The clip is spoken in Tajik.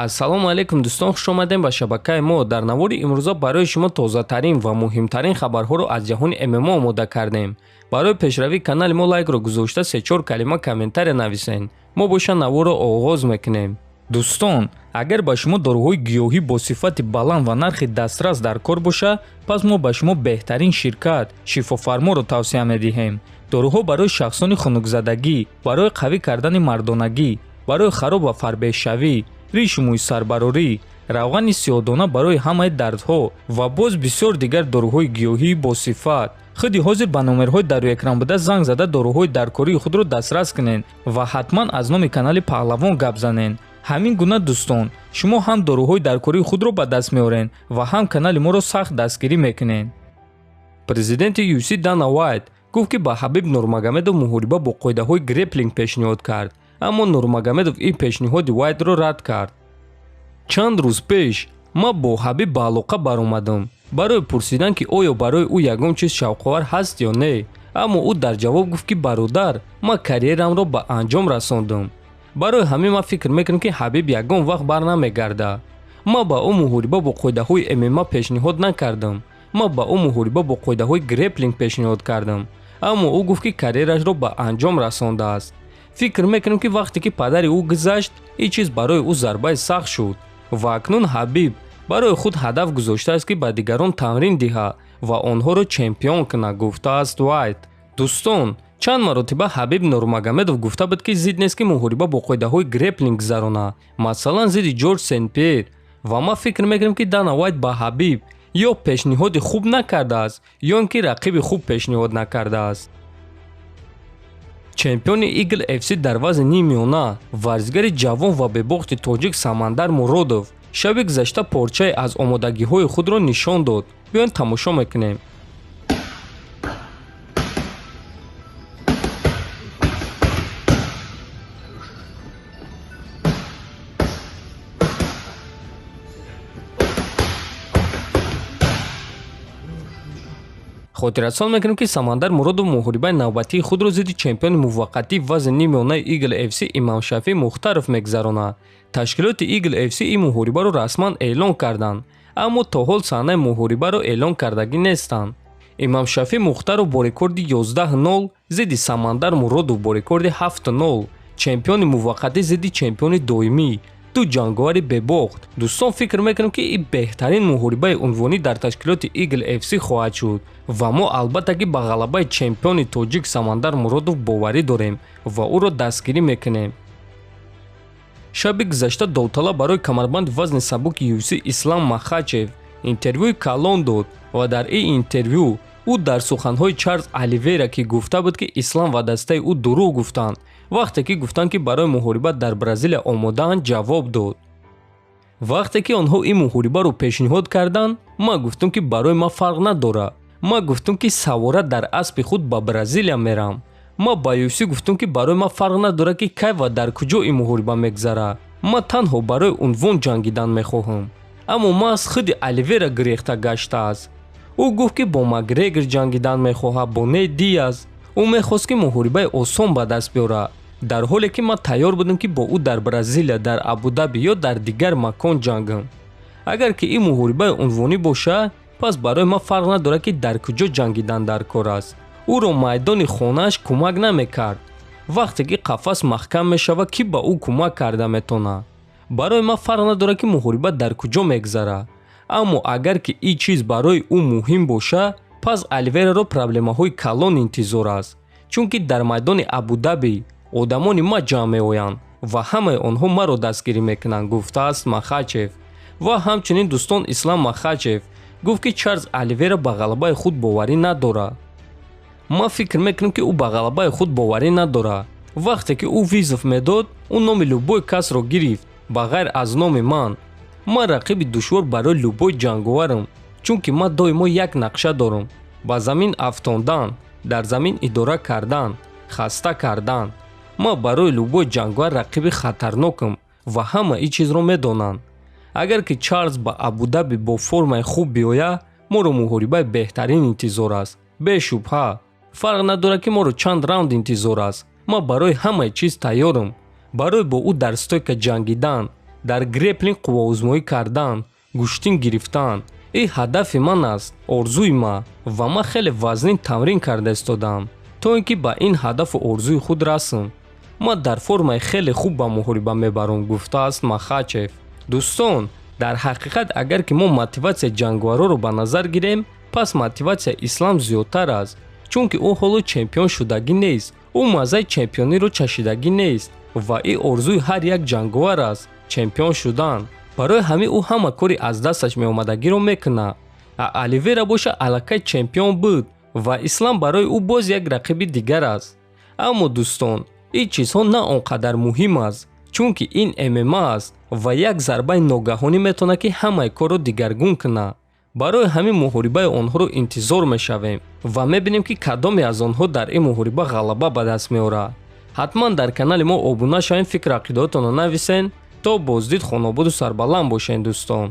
ассалому алайкум дӯстон, хуш омадем ба шабакаи мо. Дар навори имрӯза барои шумо тозатарин ва муҳимтарин хабарҳоро аз ҷаҳони ММО омода кардем. Барои пешравии канали мо лайкро гузошта 3-4 калима комментария нависен. мо боша наворро оғоз мекунем. дӯстон, агар ба шумо дороҳои гиёҳӣ бо сифати баланд ва нархи дастрас дар кор боша, пас мо ба шумо беҳтарин ширкат шифофарморо тавсия медиҳем. дороҳо барои шахсони хунукзадагӣ, барои қавӣ кардани мардонагӣ, барои хароб ва фарбеҳшавӣ, риши мӯйсарбарорӣ, равғани сиёҳдона барои ҳамаи дардҳо ва боз бисёр дигар дороҳои гиёҳии босифат. худи ҳозир ба номерҳои дар рӯи экран буда занг зада дороҳои даркории худро дастрас кунед ва ҳатман аз номи канали паҳлавон гап занед. ҳамин гуна дӯстон, шумо ҳам дороҳои даркории худро ба даст меоред ва ҳам канали моро сахт дастгирӣ мекунед. президенти UFC Дана Уайт гуфт ки ба Ҳабиб Нурмагомедов муҳориба бо қоидаҳои греплинг пешниҳод кард, аммо Нурмагомедов ин пешниҳоди Уайтро рад кард. чанд рӯз пеш ман бо Ҳабиб ба алоқа баромадам барои пурсидан ки оё барои ӯ ягон чиз шавқовар ҳаст ё не, аммо ӯ дар ҷавоб гуфт ки бародар, ман карьерамро ба анҷом расондам. барои ҳамин ман фикр мекунам ки Ҳабиб ягон вақт барнамегарда. ман ба ӯ муҳориба бо қоидаҳои ММА пешниҳод накардам. ман ба ӯ муҳориба бо қоидаҳои греплинг пешниҳод кардам, аммо ӯ гуфт ки карьерашро ба анҷом расондааст. фикр мекунам ки вақте ки падари ӯ гузашт, ин чиз барои ӯ зарбаи сахт шуд ва акнун Ҳабиб барои худ ҳадаф гузоштааст ки ба дигарон тамрин диҳа ва онҳоро чемпион кунад, гуфтааст Уайт. дӯстон, чанд маротиба Ҳабиб Нурмагомедов гуфта буд ки зид нест ки муҳориба бо қоидаҳои греплинг гузарона, масалан зидди Ҷорҷ Сен-Пиер, ва ман фикр мекунам ки Дана Уайт ба Ҳабиб ё пешниҳоди хуб накардааст, ё ин ки рақиби хуб пешниҳод накардааст. чемпиони Eagle FC дар вазни нимёна, варзигари ҷавон ва бебохти тоҷик Самандар Муродов шаби гузашта порчае аз омодагиҳои худро нишон дод. биёед тамошо мекунем. хотиррасон мекунем ки Самандар Муродов муҳорибаи навбатии худро зидди чемпиони муваққатии вазни нимёнаи Eagle FC Имомшафӣ Мухтаров мегузаронад. ташкилоти Eagle FC ин муҳорибаро расман эълон карданд, аммо то ҳол саҳнаи муҳорибаро эълон кардагӣ нестанд. Имомшафӣ Мухтаров бо рекорди 11-0 зидди Самандар Муродов бо рекорди 7-0, чемпиони муваққатӣ зидди чемпиони доимӣ, ду ҷанговари бебохт. дӯстон, фикр мекунам ки ин беҳтарин муҳорибаи унвонӣ дар ташкилоти Eagle FC хоҳад шуд ва мо албатта ки ба ғалабаи чемпиони тоҷик Самандар Муродов боварӣ дорем ва ӯро дастгирӣ мекунем. шаби гузашта довталаб барои камарбанди вазни сабуки UFC Ислам Махачев интервюи калон дод ва дар ин интервю ӯ дар суханҳои Чарлз Оливейра ки гуфта буд ки Ислам ва дастаи ӯ дурӯғ гуфтанд вақте ки гуфтанд ки барои муҳориба дар Бразилия омодаанд, ҷавоб дод. вақте ки онҳо ин муҳорибаро пешниҳод карданд, ман гуфтам ки барои ман фарқ надора. ман гуфтам ки савора дар аспи худ ба Бразилия мерам. ман ба UFC гуфтам ки барои ман фарқ надора ки кай ва дар куҷо ин муҳориба мегузара. ман танҳо барои унвон ҷангидан мехоҳам. аммо ман аз худи Оливейра гирехта гаштааст. ӯ гуфт ки бо Макгрегор ҷангидан мехоҳад, бо Нейт Диаз. ӯ мехост ки муҳорибаи осон ба даст биёрад, дар ҳоле ки ман тайёр будам ки бо ӯ дар Бразилия, дар Абу-Даби ё дар дигар макон ҷангам. агар ки ин муҳорибаи унвонӣ боша, пас барои ман фарқ надорад ки дар куҷо ҷангидан дар кор аст. ӯро майдони хонааш кӯмак намекард. вақте ки қафас маҳкам мешавад, ки ба ӯ кӯмак карда метавонад. барои ман фарқ надорад ки муҳориба дар куҷо мегузара. аммо агар ки ин чиз барои ӯ муҳим боша, пас Оливейраро проблемаҳои калон интизор аст, чунки дар майдони Абу-Даби одамони ма ҷамъ меоянд ва ҳамаи онҳо маро дастгирӣ мекунанд, гуфтааст Махачев. ва ҳамчунин дӯстон, Ислам Махачев гуфт ки Чарлз Оливейра ба ғалабаи худ боварӣ надорад. ман фикр мекунам ки ӯ ба ғалабаи худ боварӣ надорад. вақте ки ӯ визов медод, ӯ номи любой касро гирифт ба ғайр аз номи ман. ман рақиби душвор барои любой ҷанговарам, чунки ман доимо як нақша дорам: ба замин афтондан, дар замин идора кардан, хаста кардан. ман барои любой ҷанговар рақиби хатарнокам ва ҳама ин чизро медонанд. агар ки Чарлз ба Абу-Даби бо формаи хуб биёя, моро муҳорибаи беҳтарин интизор аст. бешубҳа, фарқ надорад ки моро чанд раунд интизор аст. ман барои ҳамаи чиз тайёрам. барои бо ӯ дар стойка ҷангидан, дар греплинг қуввоозмоӣ кардан, гӯштин гирифтан. Ин ҳадафи ман аст, орзуи ман ва ман хеле вазнин тамрин карда истодам, то ин ки ба ин ҳадафу орзуи худ расм. ман дар формаи хеле хуб ба муҳориба мебарам, гуфтааст Махачев. дӯстон, дар ҳақиқат агар ки мо мотиватсияи ҷангвароро ба назар гирем, пас мотиватсияи Ислам зиёдтар аст, чунки ӯ ҳоло чемпион шудагӣ нест, ӯ маззаи чемпиониро чашидагӣ нест ва ин орзуи ҳар як ҷангвар аст, чемпион шудан. барои ҳамин ӯ ҳама кори аз дасташ меомадагиро мекунад. Оливера боша аллакай чемпион буд ва Ислам барои ӯ боз як рақиби дигар аст. аммо дӯстон, ин чизҳо на он қадар муҳим аст, чунки ин ММА аст ва як зарбаи ногаҳонӣ метавонад ки ҳамаи корро дигаргун кунад. барои ҳамин муҳорибаи онҳоро интизор мешавем ва мебинем ки кадоме аз онҳо дар ин муҳориба ғалаба ба даст меорад. ҳатман дар канали мо обуна шавем, фикру ақидоатонро нависен. то боздид хонободу сарбаланд бошед дӯстон.